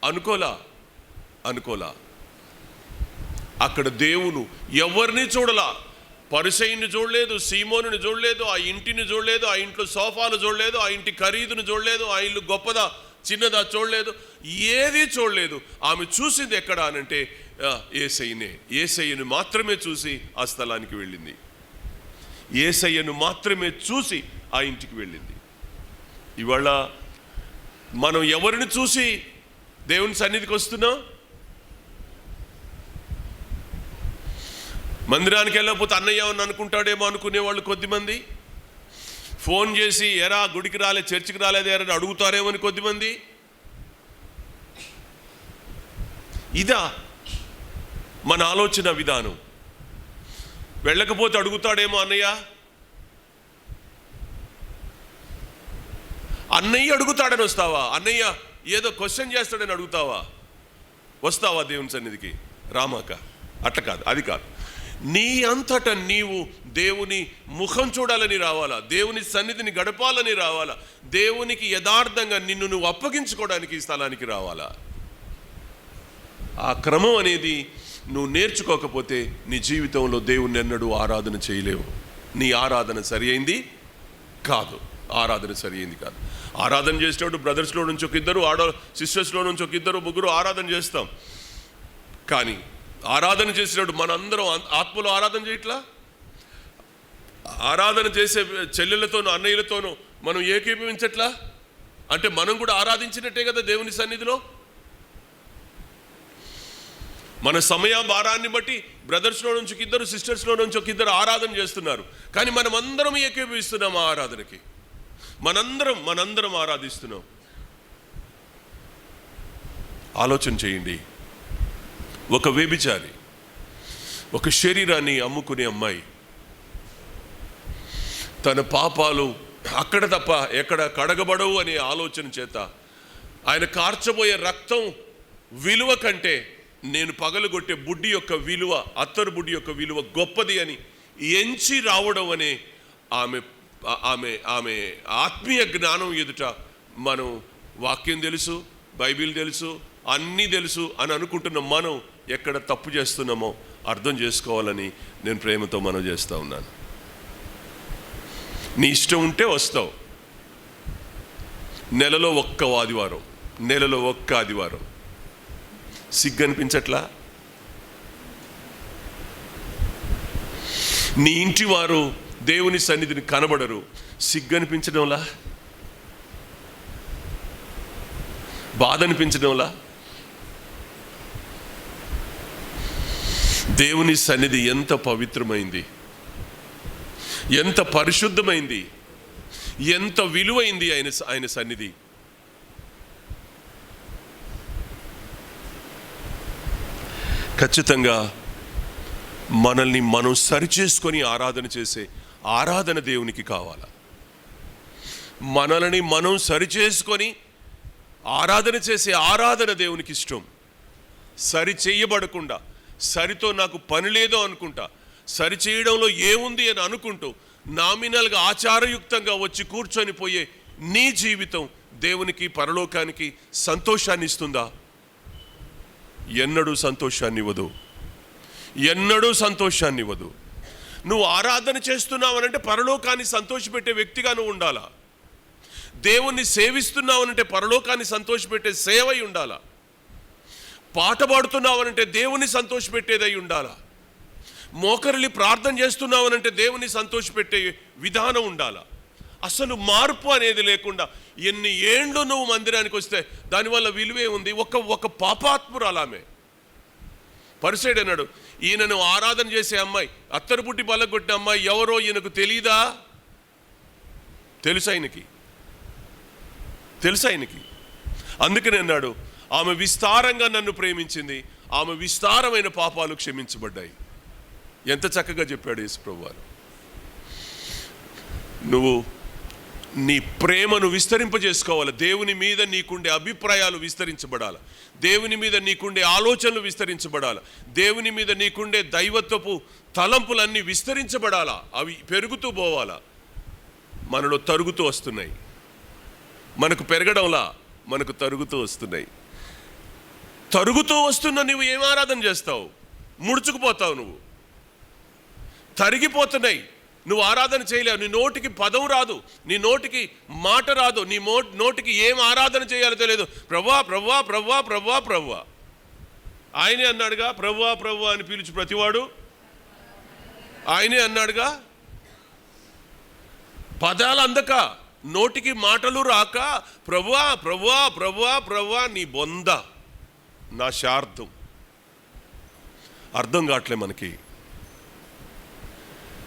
అనుకోలా. అక్కడ దేవుడు ఎవరిని చూడలా. పరిసయ్యుని చూడలేదు, సీమోనుని చూడలేదు, ఆ ఇంటిని చూడలేదు, ఆ ఇంట్లో సోఫాలు చూడలేదు, ఆ ఇంటి ఖరీదును చూడలేదు, ఆ ఇల్లు గొప్పదా చిన్నదా చూడలేదు, ఏది చూడలేదు. ఆమె చూసింది ఎక్కడ అనంటే యేసయ్యను మాత్రమే చూసి ఆ స్థలానికి వెళ్ళింది. యేసయ్యను మాత్రమే చూసి ఆ ఇంటికి వెళ్ళింది. ఇవాళ మనం ఎవరిని చూసి దేవుని సన్నిధికి వస్తున్నాం? మందిరానికి వెళ్ళకపోతే అన్నయ్య అని అనుకుంటాడేమో అనుకునేవాళ్ళు కొద్దిమంది. ఫోన్ చేసి ఎరా గుడికి రాలేదు, చర్చికి రాలేదు ఎరా అడుగుతారేమో అని కొద్దిమంది. ఇదా మన ఆలోచన విధానం? వెళ్ళకపోతే అడుగుతాడేమో అన్నయ్య అడుగుతాడని వస్తావా? అన్నయ్య ఏదో క్వశ్చన్ చేస్తాడని అడుగుతావా? వస్తావా దేవుని సన్నిధికి? రామాక అట్లా కాదు, అది కాదు. నీ అంతట నీవు దేవుని ముఖం చూడాలని రావాలా, దేవుని సన్నిధిని గడపాలని రావాలా, దేవునికి యథార్థంగా నిన్ను నువ్వు అప్పగించుకోవడానికి ఈ స్థలానికి రావాలా. ఆ క్రమం అనేది నువ్వు నేర్చుకోకపోతే నీ జీవితంలో దేవుణ్ణి ఎన్నడూ ఆరాధన చేయలేవు. నీ ఆరాధన సరి అయింది కాదు. ఆరాధన చేసేటప్పుడు బ్రదర్స్లో నుంచి ఒక ఇద్దరు, సిస్టర్స్లో నుంచి ఒక ఇద్దరు ముగ్గురు ఆరాధన చేస్తాం. కానీ ఆరాధన చేసినప్పుడు మనందరం ఆత్మలో ఆరాధన చేయట్లా? ఆరాధన చేసే చెల్లెళ్ళతోనూ అన్నయ్యలతోనూ మనం ఏకీభవించట్లా? అంటే మనం కూడా ఆరాధించినట్టే కదా దేవుని సన్నిధిలో. మన సమయ భారాన్ని బట్టి బ్రదర్స్లో నుంచి ఒక ఇద్దరు, సిస్టర్స్లో నుంచి ఒక ఇద్దరు ఆరాధన చేస్తున్నారు. కానీ మనం అందరం ఏకీభవిస్తున్నాం ఆ ఆరాధనకి. మనందరం ఆరాధిస్తున్నాం. ఆలోచన చేయండి. ఒక వ్యభిచారి, ఒక శరీరాన్ని అమ్ముకునే అమ్మాయి తన పాపాలు అక్కడ తప్ప ఎక్కడ కడగబడవు అనే ఆలోచన చేత ఆయన కార్చబోయే రక్తం విలువ కంటే నేను పగలగొట్టే బుడ్డి యొక్క విలువ, అత్తరు బుడ్డి యొక్క విలువ గొప్పది అని ఎంచి రావడం అనే ఆమె ఆత్మీయ జ్ఞానం ఎదుట మనం వాక్యం తెలుసు, బైబిల్ తెలుసు, అన్నీ తెలుసు అని అనుకుంటున్న మనం ఎక్కడ తప్పు చేస్తున్నామో అర్థం చేసుకోవాలని నేను ప్రేమతో మనవి చేస్తూ ఉన్నాను. నీ ఇష్టం ఉంటే వస్తావు. నెలలో ఒక్క ఆదివారం సిగ్గు అనిపించట్లా? నీ ఇంటి వారు దేవుని సన్నిధిని కనబడరు, సిగ్గు అనిపించడంలా? బాధ అనిపించడంలా? దేవుని సన్నిధి ఎంత పవిత్రమైంది, ఎంత పరిశుద్ధమైంది, ఎంత విలువైంది ఆయన సన్నిధి. ఖచ్చితంగా మనల్ని మనం సరిచేసుకొని ఆరాధన చేసే ఆరాధన దేవునికి కావాలా. మనల్ని మనం సరిచేసుకొని ఆరాధన చేసే ఆరాధన దేవునికి ఇష్టం. సరి చేయబడకుండా, సరితో నాకు పని లేదో అనుకుంటా, సరి చేయడంలో ఏముంది అని అనుకుంటూ నామినల్గా ఆచారయుక్తంగా వచ్చి కూర్చొని పోయే నీ జీవితం దేవునికి, పరలోకానికి సంతోషాన్ని ఇస్తుందా? ఎన్నడూ సంతోషాన్ని ఇవ్వదు. నువ్వు ఆరాధన చేస్తున్నావనంటే పరలోకాన్ని సంతోషపెట్టే వ్యక్తిగా నువ్వు ఉండాలా. దేవుణ్ణి సేవిస్తున్నావనంటే పరలోకాన్ని సంతోషపెట్టే సేవై ఉండాలా. పాట పాడుతున్నావనంటే దేవుని సంతోషపెట్టేదై ఉండాలా. మోకరిల్లి ప్రార్థన చేస్తున్నావనంటే దేవుని సంతోషపెట్టే విధానం ఉండాలా. అసలు మార్పు అనేది లేకుండా ఎన్ని ఏండ్లు నువ్వు మందిరానికి వస్తే దానివల్ల విలువే ఉంది. ఒక పాపాత్మురాలామె పరిసైడ్ అన్నాడు, ఈయనను ఆరాధన చేసే అమ్మాయి, అత్తరు పుట్టి పల్లగొట్టిన అమ్మాయి ఎవరో ఈయనకు తెలీదా? తెలుసు ఆయనకి. అందుకని అన్నాడు, ఆమె విస్తారంగా నన్ను ప్రేమించింది, ఆమె విస్తారమైన పాపాలు క్షమించబడ్డాయి. ఎంత చక్కగా చెప్పాడు యేసుప్రభువు వారు. నువ్వు నీ ప్రేమను విస్తరింపజేసుకోవాలి. దేవుని మీద నీకుండే అభిప్రాయాలు విస్తరించబడాలి. దేవుని మీద నీకుండే ఆలోచనలు విస్తరించబడాలి. దేవుని మీద నీకుండే దైవత్వపు తలంపులన్నీ విస్తరించబడాలా. అవి పెరుగుతూ పోవాలా. మనలో తరుగుతూ వస్తున్నాయి. మనకు పెరగడంలా, మనకు తరుగుతూ వస్తున్నాయి. తరుగుతూ వస్తున్నా నువ్వు ఏం ఆరాధన చేస్తావు? ముడుచుకుపోతావు. నువ్వు తరిగిపోతున్నాయి. నువ్వు ఆరాధన చేయలేవు. నీ నోటికి పదం రాదు, నీ నోటికి మాట రాదు, నీ నోటికి ఏం ఆరాధన చేయాలో తెలియదు. ప్రభువా ప్రభువా ప్రభువా ప్రభువా ప్రభువా. ఆయనే అన్నాడుగా, ప్రభువా ప్రభువా అని పిలుచు ప్రతివాడు. ఆయనే అన్నాడుగా. పదాలు అందక, నోటికి మాటలు రాక ప్రభువా ప్రభువా ప్రభువా ప్రభువా నీ బొంద, నా శార్థం అర్థం కావట్లే మనకి.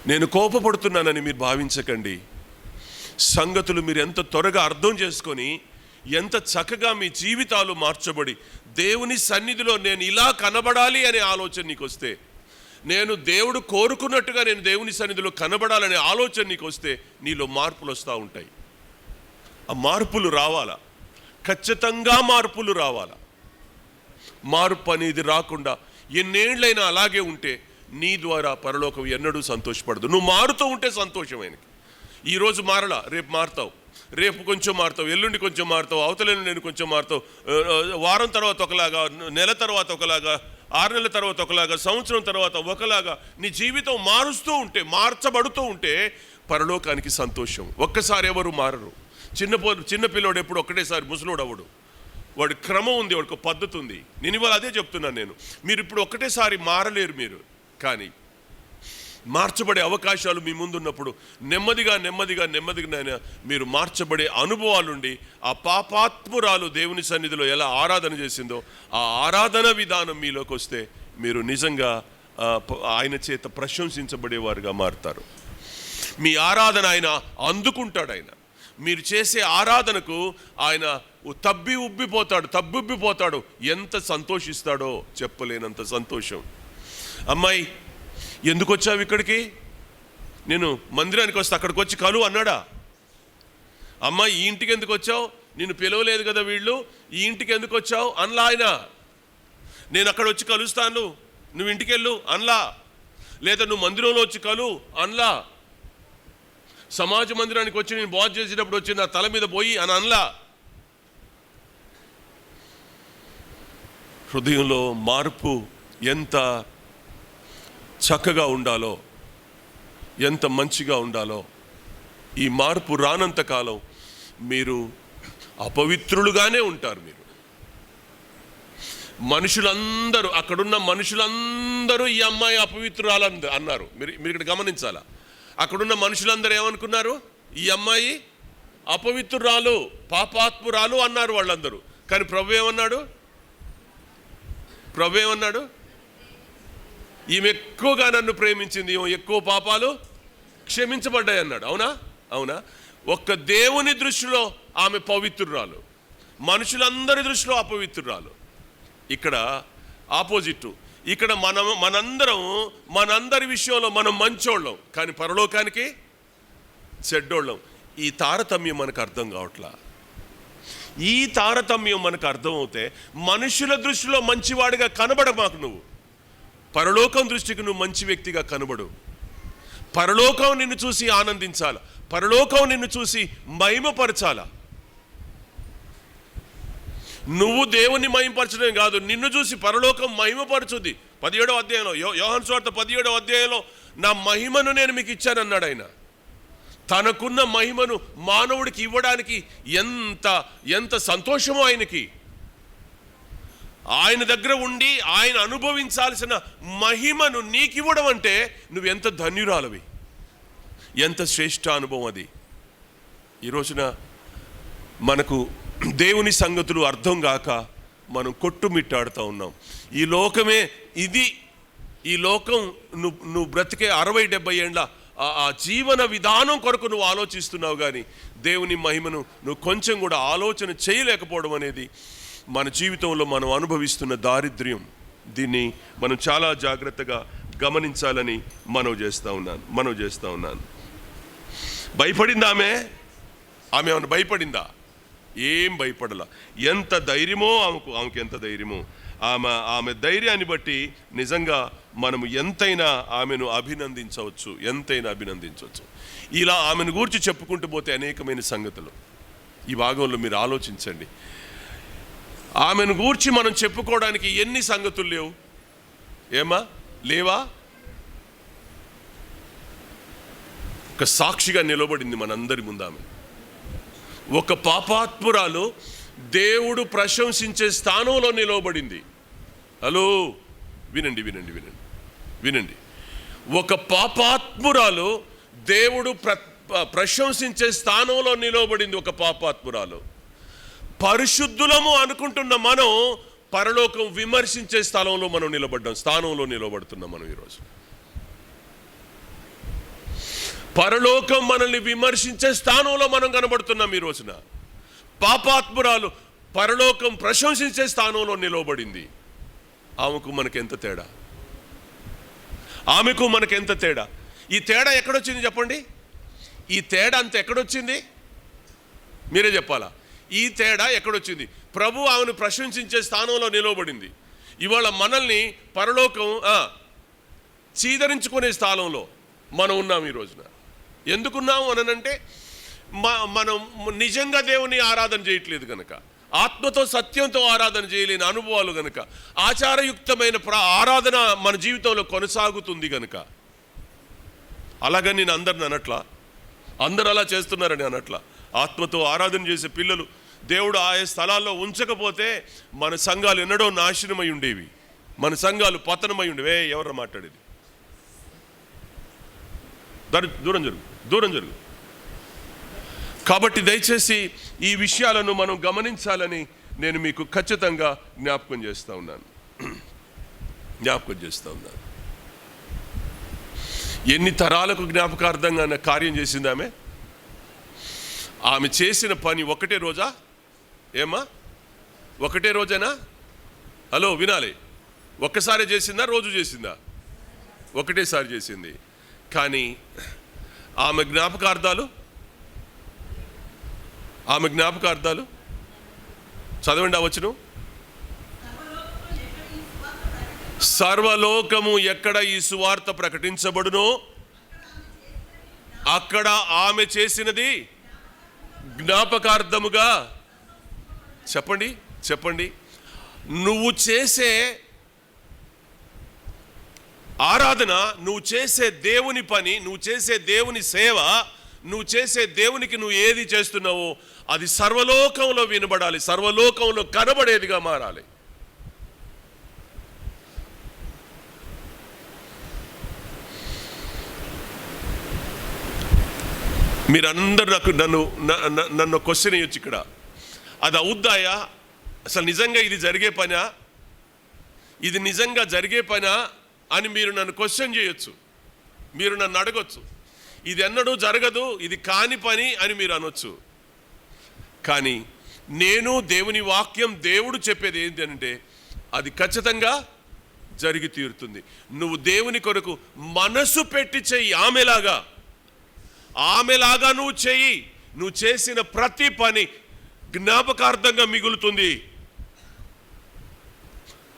నేను కోపపడుతున్నానని మీరు భావించకండి. సంగతులు మీరు ఎంత త్వరగా అర్థం చేసుకొని, ఎంత చక్కగా మీ జీవితాలు మార్చబడి దేవుని సన్నిధిలో నేను ఇలా కనబడాలి అనే ఆలోచన నీకు వస్తే, నేను దేవుడు కోరుకున్నట్టుగా నేను దేవుని సన్నిధిలో కనబడాలనే ఆలోచన నీకు వస్తే నీలో మార్పులు వస్తూ ఉంటాయి. ఆ మార్పులు రావాలా, ఖచ్చితంగా మార్పులు రావాలా. మార్పు అనేది రాకుండా ఎన్నేళ్ళైనా అలాగే ఉంటే నీ ద్వారా పరలోకం ఎన్నడూ సంతోషపడదు. నువ్వు మారుతూ ఉంటే సంతోషమైనకి. ఈరోజు మారలా, రేపు మారుతావు, రేపు కొంచెం మారుతావు, ఎల్లుండి కొంచెం మారుతావు, అవతల నేను కొంచెం మారుతావు, వారం తర్వాత ఒకలాగా, నెల తర్వాత ఒకలాగా, 6 నెలల తర్వాత ఒకలాగా, సంవత్సరం తర్వాత ఒకలాగా నీ జీవితం మార్చబడుతూ ఉంటే పరలోకానికి సంతోషం. ఒక్కసారి ఎవరు మారరు. చిన్న పిల్లోడు ఎప్పుడు ఒక్కటేసారి ముసలోడు అవ్వడు. వాడి క్రమం ఉంది, వాడికి పద్ధతి ఉంది. నేను ఇవాళ అదే చెప్తున్నాను. మీరు ఇప్పుడు ఒక్కటేసారి మారలేరు. మీరు కానీ మార్చబడే అవకాశాలు మీ ముందున్నప్పుడు నెమ్మదిగా మీరు మార్చబడే అనుభవాలుండి, ఆ పాపాత్మురాలు దేవుని సన్నిధిలో ఎలా ఆరాధన చేసిందో ఆ ఆరాధన విధానం మీలోకి వస్తే మీరు నిజంగా ఆయన చేత ప్రశంసించబడేవారుగా మారుతారు. మీ ఆరాధన ఆయన అందుకుంటాడు. ఆయన మీరు చేసే ఆరాధనకు ఆయన తబ్బిబ్బిపోతాడు. ఎంత సంతోషిస్తాడో చెప్పలేనంత సంతోషం. అమ్మాయి, ఎందుకు వచ్చావు ఇక్కడికి? నేను మందిరానికి వస్తే అక్కడికి వచ్చి కలు అన్నాడా? అమ్మాయి, ఈ ఇంటికి ఎందుకు వచ్చావు? నిన్ను పిలవలేదు కదా వీళ్ళు, ఈ ఇంటికి ఎందుకు వచ్చావు అనలా ఆయన. నేను అక్కడ వచ్చి కలుస్తాను, నువ్వు ఇంటికి వెళ్ళు అనలా. లేదా నువ్వు మందిరంలో వచ్చి కలు అనలా. సమాజ మందిరానికి వచ్చి నేను బాగు చేసేటప్పుడు వచ్చి నా తల మీద పోయి అని అనలా. హృదయంలో మార్పు ఎంత చక్కగా ఉండాలో, ఎంత మంచిగా ఉండాలో, ఈ మార్పు రానంత కాలం మీరు అపవిత్రులుగానే ఉంటారు. మీరు మనుషులందరూ, అక్కడున్న మనుషులందరూ ఈ అమ్మాయి అపవిత్రురాలు అన్నారు. మీరు ఇక్కడ గమనించాలా. అక్కడున్న మనుషులందరూ ఏమనుకున్నారు? ఈ అమ్మాయి అపవిత్రురాలు, పాపాత్మురాలు అన్నారు వాళ్ళందరూ. కానీ ప్రభు ఏమన్నాడు? ఈమె ఎక్కువగా నన్ను ప్రేమించింది, ఈమె ఎక్కువ పాపాలు క్షమించబడ్డాయి అన్నాడు. అవునా? ఒక్క దేవుని దృష్టిలో ఆమె పవిత్రురాలు, మనుషులందరి దృష్టిలో అపవిత్రురాలు. ఇక్కడ ఆపోజిట్. ఇక్కడ మనందరి విషయంలో మనం మంచోళ్ళం, కానీ పరలోకానికి చెడ్డోళ్ళం. ఈ తారతమ్యం మనకు అర్థం కావట్లా. ఈ తారతమ్యం మనకు అర్థమవుతే మనుషుల దృష్టిలో మంచివాడిగా కనబడ మాకు, నువ్వు పరలోకం దృష్టికి నువ్వు మంచి వ్యక్తిగా కనబడు. పరలోకం నిన్ను చూసి ఆనందించాల, పరలోకం నిన్ను చూసి మహిమపరచాల. నువ్వు దేవుని మహిమపరచడం కాదు, నిన్ను చూసి పరలోకం మహిమపరచుద్ది. 17వ అధ్యాయంలో, యోహాను సువార్త 17వ అధ్యాయంలో, నా మహిమను నేను మీకు ఇచ్చానన్నాడు ఆయన. తనకున్న మహిమను మానవుడికి ఇవ్వడానికి ఎంత సంతోషమో ఆయనకి. ఆయన దగ్గర ఉండి ఆయన అనుభవించాల్సిన మహిమను నీకు ఇవ్వడం అంటే నువ్వెంత ధన్యురాలవి, ఎంత శ్రేష్ఠ అనుభవం అది. ఈ రోజున మనకు దేవుని సంగతులు అర్థం కాక మనం కొట్టుమిట్టాడుతూ ఉన్నాం. ఈ లోకమే ఇది. ఈ లోకం నువ్వు బ్రతికే 60-70 ఏండ్ల ఆ జీవన విధానం కొరకు నువ్వు ఆలోచిస్తున్నావు, కానీ దేవుని మహిమను నువ్వు కొంచెం కూడా ఆలోచన చేయలేకపోవడం అనేది మన జీవితంలో మనం అనుభవిస్తున్న దారిద్ర్యం. దీన్ని మనం చాలా జాగ్రత్తగా గమనించాలని మనవి చేస్తూ ఉన్నాను. భయపడిందా ఆమె ఏమన్నా భయపడిందా? ఏం భయపడలా. ఎంత ధైర్యమో ఆమెకు ఎంత ధైర్యమో. ఆమె ధైర్యాన్ని బట్టి నిజంగా మనము ఎంతైనా ఆమెను అభినందించవచ్చు. ఇలా ఆమెను గూర్చి చెప్పుకుంటూ పోతే అనేకమైన సంగతులు. ఈ భాగంలో మీరు ఆలోచించండి. ఆమెను గూర్చి మనం చెప్పుకోవడానికి ఎన్ని సంగతులు లేవు? లేవా? ఒక సాక్షిగా నిలబడింది మనందరి ముందు ఆమె. ఒక పాపాత్మురాలు దేవుడు ప్రశంసించే స్థానంలో నిలబడింది. హలో, వినండి. ఒక పాపాత్మురాలు దేవుడు ప్రశంసించే స్థానంలో నిలబడింది. ఒక పాపాత్మురాలు. పరిశుద్ధులము అనుకుంటున్న మనం పరలోకం విమర్శించే స్థానంలో నిలబడుతున్నాం మనం ఈరోజు. పరలోకం మనల్ని విమర్శించే స్థానంలో మనం కనబడుతున్నాం ఈ రోజున. పాపాత్మురాలు పరలోకం ప్రశంసించే స్థానంలో నిలబడింది. ఆమెకు మనకెంత తేడా. ఈ తేడా ఎక్కడొచ్చింది చెప్పండి? ఈ తేడా అంత ఎక్కడొచ్చింది? మీరే చెప్పాలా. ఈ తేడా ఎక్కడొచ్చింది? ప్రభు ఆమెను ప్రశంసించే స్థానంలో నిలబడింది. ఇవాళ మనల్ని పరలోకం చీదరించుకునే స్థానంలో మనం ఉన్నాం ఈ రోజున. ఎందుకున్నాము అనంటే మనం నిజంగా దేవుని ఆరాధన చేయట్లేదు కనుక, ఆత్మతో సత్యంతో ఆరాధన చేయలేని అనుభవాలు కనుక, ఆచారయుక్తమైన ఆరాధన మన జీవితంలో కొనసాగుతుంది కనుక. అలాగని నేను అందరిని అనట్లా, అందరు అలా చేస్తున్నారని అనట్లా. ఆత్మతో ఆరాధన చేసే పిల్లలు దేవుడు ఆయా స్థలాల్లో ఉంచకపోతే మన సంఘాలు ఎన్నడో నాశనమై ఉండేవి, మన సంఘాలు పతనమై ఉండేవే. ఎవరు మాట్లాడేది? దూరం జరుగు. కాబట్టి దయచేసి ఈ విషయాలను మనం గమనించాలని నేను మీకు ఖచ్చితంగా జ్ఞాపకం చేస్తూ ఉన్నాను. ఎన్ని తరాలకు జ్ఞాపకార్థంగా కార్యం చేసింది ఆమె చేసిన పని ఒకటే రోజా? ఒకటే రోజేనా? హలో, వినాలి. ఒక్కసారి చేసిందా? రోజు చేసిందా? ఒకటేసారి చేసింది. కానీ ఆమె జ్ఞాపకార్థాలు చదవండి. వచనం, సర్వలోకము ఎక్కడ ఈ సువార్త ప్రకటించబడునో అక్కడ ఆమె చేసినది జ్ఞాపకార్థముగా. చెప్పండి. నువ్వు చేసే ఆరాధన నువ్వు చేసే దేవుని పని, నువ్వు చేసే దేవుని సేవ, నువ్వు చేసే దేవునికి నువ్వు ఏది చేస్తున్నావో అది సర్వలోకంలో వినబడాలి, సర్వలోకంలో కనబడేదిగా మారాలి. మీరందరూ నన్ను క్వశ్చన్ వేయొచ్చు ఇక్కడ, అది అవుద్దాయా, అసలు నిజంగా ఇది జరిగే పనా, ఇది నిజంగా జరిగే పనా అని మీరు నన్ను క్వశ్చన్ చేయొచ్చు, మీరు నన్ను అడగొచ్చు. ఇది ఎన్నడూ జరగదు, ఇది కాని పని అని మీరు అనొచ్చు. కానీ నేను దేవుని వాక్యం, దేవుడు చెప్పేది ఏంటి అంటే అది ఖచ్చితంగా జరిగి తీరుతుంది. నువ్వు దేవుని కొరకు మనసు పెట్టి చెయ్యి, ఆమెలాగా నువ్వు చెయ్యి. నువ్వు చేసిన ప్రతి పని జ్ఞాపకార్థంగా మిగులుతుంది.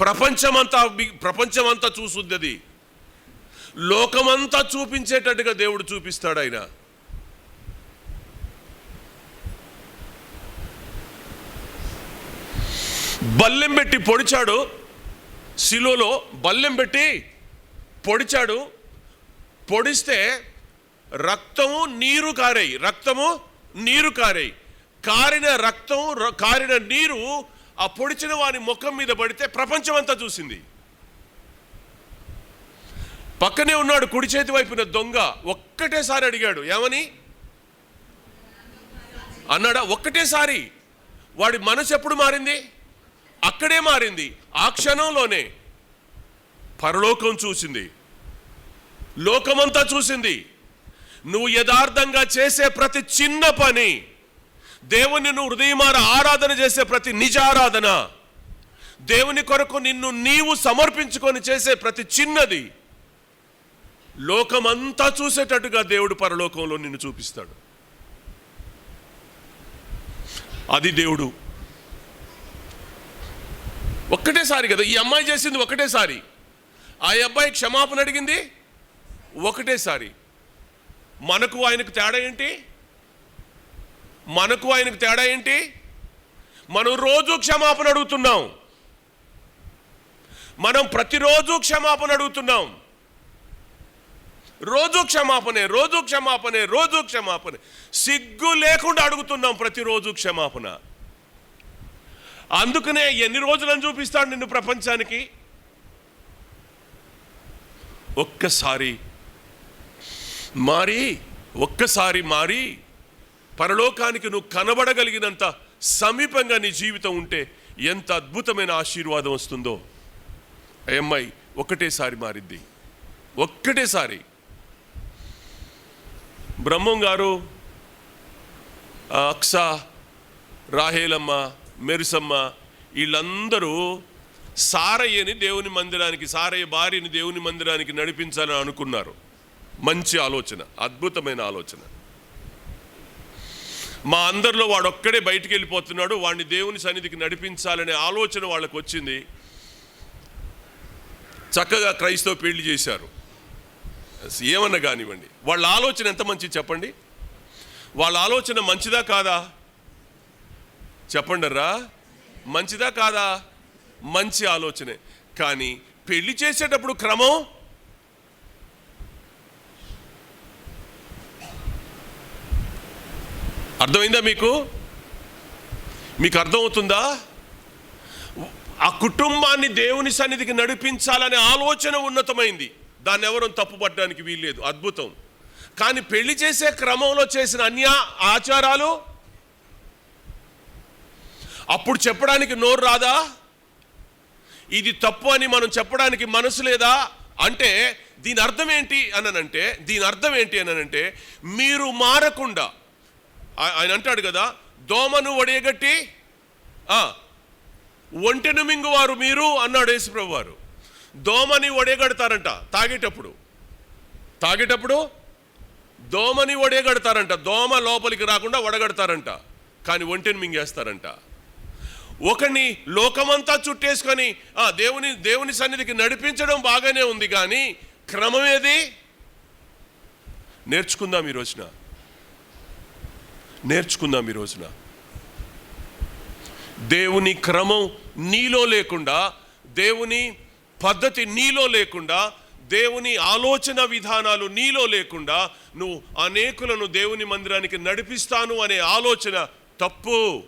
ప్రపంచమంతా చూస్తుంది, అది లోకమంతా చూపించేటట్టుగా దేవుడు చూపిస్తాడు. ఆయన బల్లెం పెట్టి పొడిచాడు, శిలువలో బల్లెం పెట్టి పొడిచాడు. పొడిస్తే రక్తము నీరు కారాయి. కారిన నీరు ఆ పొడిచిన వాని ముఖం మీద పడితే ప్రపంచం అంతా చూసింది. పక్కనే ఉన్నాడు కుడి చేతి వైపున దొంగ, ఒక్కటేసారి అడిగాడు, ఏమని అన్నాడా? ఒక్కటేసారి. వాడి మనసు ఎప్పుడు మారింది? అక్కడే మారింది, ఆ క్షణంలోనే. పరలోకం చూసింది, లోకమంతా చూసింది. నువ్వు యథార్థంగా చేసే ప్రతి చిన్న పని, దేవుని నువ్వు హృదయమార ఆరాధన చేసే ప్రతి నిజారాధన, దేవుని కొరకు నిన్ను నీవు సమర్పించుకొని చేసే ప్రతి చిన్నది లోకమంతా చూసేటట్టుగా దేవుడు పరలోకంలో నిన్ను చూపిస్తాడు. అది దేవుడు. ఒక్కటేసారి కదా ఈ అమ్మాయి చేసింది, ఒక్కటేసారి. ఆ అబ్బాయి క్షమాపణ అడిగింది ఒకటేసారి. మనకు ఆయనకు తేడా ఏంటి? మనం రోజు క్షమాపణ అడుగుతున్నాం, మనం ప్రతిరోజు క్షమాపణ అడుగుతున్నాం. రోజు క్షమాపణ, సిగ్గు లేకుండా అడుగుతున్నాం ప్రతిరోజు క్షమాపణ. అందుకనే ఎన్ని రోజులను చూపిస్తాడు నిన్ను ప్రపంచానికి? ఒక్కసారి మారి పరలోకానికి నువ్వు కనబడగలిగినంత సమీపంగా నీ జీవితం ఉంటే ఎంత అద్భుతమైన ఆశీర్వాదం వస్తుందో. అమ్మాయి ఒకటేసారి మారింది, ఒక్కటేసారి. బ్రహ్మం గారు, అక్స, రాహేలమ్మ, మెరుసమ్మ, వీళ్ళందరూ సారయ్యని దేవుని మందిరానికి, సారయ్య భార్యని దేవుని మందిరానికి నడిపించాలని అనుకున్నారు. మంచి ఆలోచన, అద్భుతమైన ఆలోచన. మా అందరిలో వాడొక్కడే బయటికి వెళ్ళిపోతున్నాడు, వాడిని దేవుని సన్నిధికి నడిపించాలనే ఆలోచన వాళ్ళకు వచ్చింది. చక్కగా క్రైస్తవ పెళ్లి చేశారు. ఏమన్నా కానివ్వండి, వాళ్ళ ఆలోచన ఎంత మంచిది చెప్పండి. వాళ్ళ ఆలోచన మంచిదా కాదా చెప్పండర్రా? మంచిదా కాదా? మంచి ఆలోచనే. కానీ పెళ్లి చేసేటప్పుడు క్రమం అర్థమైందా? మీకు అర్థమవుతుందా? ఆ కుటుంబాన్ని దేవుని సన్నిధికి నడిపించాలనే ఆలోచన ఉన్నతమైంది, దాన్ని ఎవరూ తప్పుపట్టడానికి వీల్లేదు, అద్భుతం. కానీ పెళ్లి చేసే క్రమంలో చేసిన అన్య ఆచారాలు అప్పుడు చెప్పడానికి నోరు రాదా? ఇది తప్పు అని మనం చెప్పడానికి మనసు లేదా? అంటే దీని అర్థం ఏంటి అనంటే మీరు మారకుండా, ఆయన అంటాడు కదా, దోమను వడియగట్టి ఒంటెను మింగువారు మీరు అన్నాడు యేసుప్రభు వారు. దోమని వడియగడతారంట తాగేటప్పుడు దోమని వడియగడతారంట. దోమ లోపలికి రాకుండా వడగడతారంట, కానీ ఒంటెను మింగేస్తారంట. ఒకని లోకమంతా చుట్టేసుకొని దేవుని సన్నిధికి నడిపించడం బాగానే ఉంది, కానీ క్రమం ఏది? నేర్చుకుందాం ఈ రోజున. దేవుని క్రమం నీలో లేకుండా, దేవుని పద్ధతి నీలో లేకుండా, దేవుని ఆలోచన విధానాలు నీలో లేకుండా నువ్వు అనేకులను దేవుని మందిరానికి నడిపిస్తాను అనే ఆలోచన తప్పు.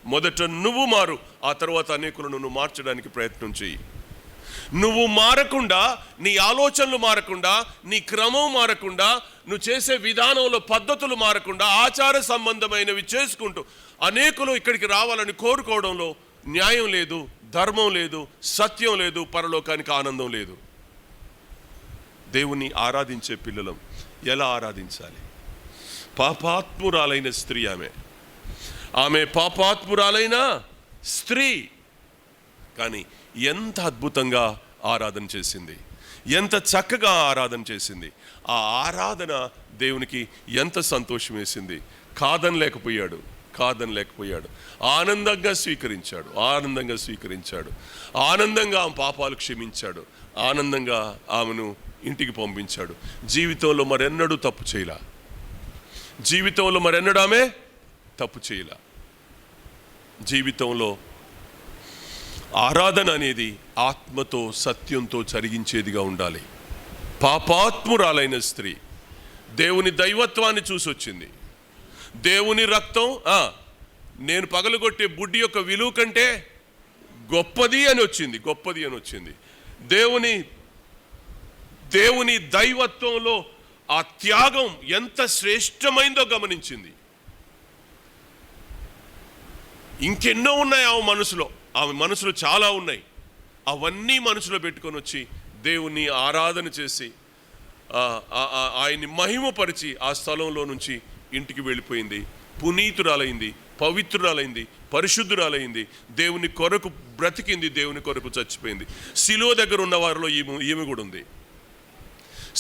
మొదట నువ్వు మారు, ఆ తర్వాత అనేకులను నువ్వు మార్చడానికి ప్రయత్నం చెయ్యి. నువ్వు మారకుండా, నీ ఆలోచనలు మారకుండా, నీ క్రమం మారకుండా, నువ్వు చేసే విధానంలో పద్ధతులు మారకుండా, ఆచార సంబంధమైనవి చేసుకుంటూ అనేకులు ఇక్కడికి రావాలని కోరుకోవడంలో న్యాయం లేదు, ధర్మం లేదు, సత్యం లేదు, పరలోకానికి ఆనందం లేదు. దేవుని ఆరాధించే పిల్లలం ఎలా ఆరాధించాలి? పాపాత్మురాలైన స్త్రీ ఆమె పాపాత్మురాలైన స్త్రీ, కానీ ఎంత అద్భుతంగా ఆరాధన చేసింది, ఎంత చక్కగా ఆరాధన చేసింది. ఆ ఆరాధన దేవునికి ఎంత సంతోషం వేసింది. కాదనలేకపోయాడు. ఆనందంగా స్వీకరించాడు. ఆనందంగా ఆమె పాపాలు క్షమించాడు. ఆనందంగా ఆమెను ఇంటికి పంపించాడు. జీవితంలో మరెన్నడూ తప్పు చేయలా. ఆమె తప్పు చేయలా. జీవితంలో ఆరాధన అనేది ఆత్మతో సత్యంతో జరిగించేదిగా ఉండాలి. పాపాత్మురాలైన స్త్రీ దేవుని దైవత్వాన్ని చూసొచ్చింది. దేవుని రక్తం నేను పగలగొట్టే బుడ్డి యొక్క విలువ కంటే గొప్పది అని వచ్చింది. దేవుని దైవత్వంలో ఆ త్యాగం ఎంత శ్రేష్టమైందో గమనించింది. ఇంకెన్నో ఉన్నాయి ఆమె మనసులో చాలా ఉన్నాయి. అవన్నీ మనసులో పెట్టుకొని వచ్చి దేవుని ఆరాధన చేసి ఆయన్ని మహిమపరిచి ఆ స్థలంలో నుంచి ఇంటికి వెళ్ళిపోయింది. పునీతురాలైంది, పవిత్రురాలైంది, పరిశుద్ధురాలైంది. దేవుని కొరకు బ్రతికింది, దేవుని కొరకు చచ్చిపోయింది. శిలువ దగ్గర ఉన్న వారిలో ఈమె కూడా ఉంది.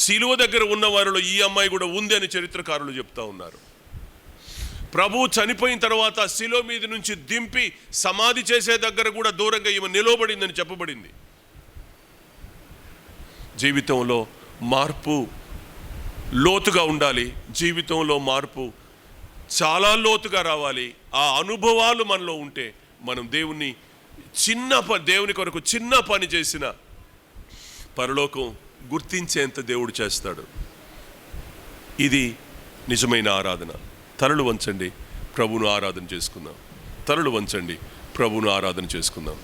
శిలువ దగ్గర ఉన్న వారిలో ఈ అమ్మాయి కూడా ఉంది అని చరిత్రకారులు చెప్తా ఉన్నారు. ప్రభువు చనిపోయిన తర్వాత శిలువ మీద నుంచి దింపి సమాధి చేసే దగ్గర కూడా దూరంగా ఈమె నిలవబడిందని చెప్పబడింది. జీవితంలో మార్పు లోతుగా ఉండాలి. జీవితంలో మార్పు చాలా లోతుగా రావాలి. ఆ అనుభవాలు మనలో ఉంటే మనం దేవుని కొరకు చిన్న పని చేసిన పరలోకం గుర్తించేంత దేవుడు చేస్తాడు. ఇది నిజమైన ఆరాధన. తలలు వంచండి, ప్రభువును ఆరాధన చేసుకుందాం.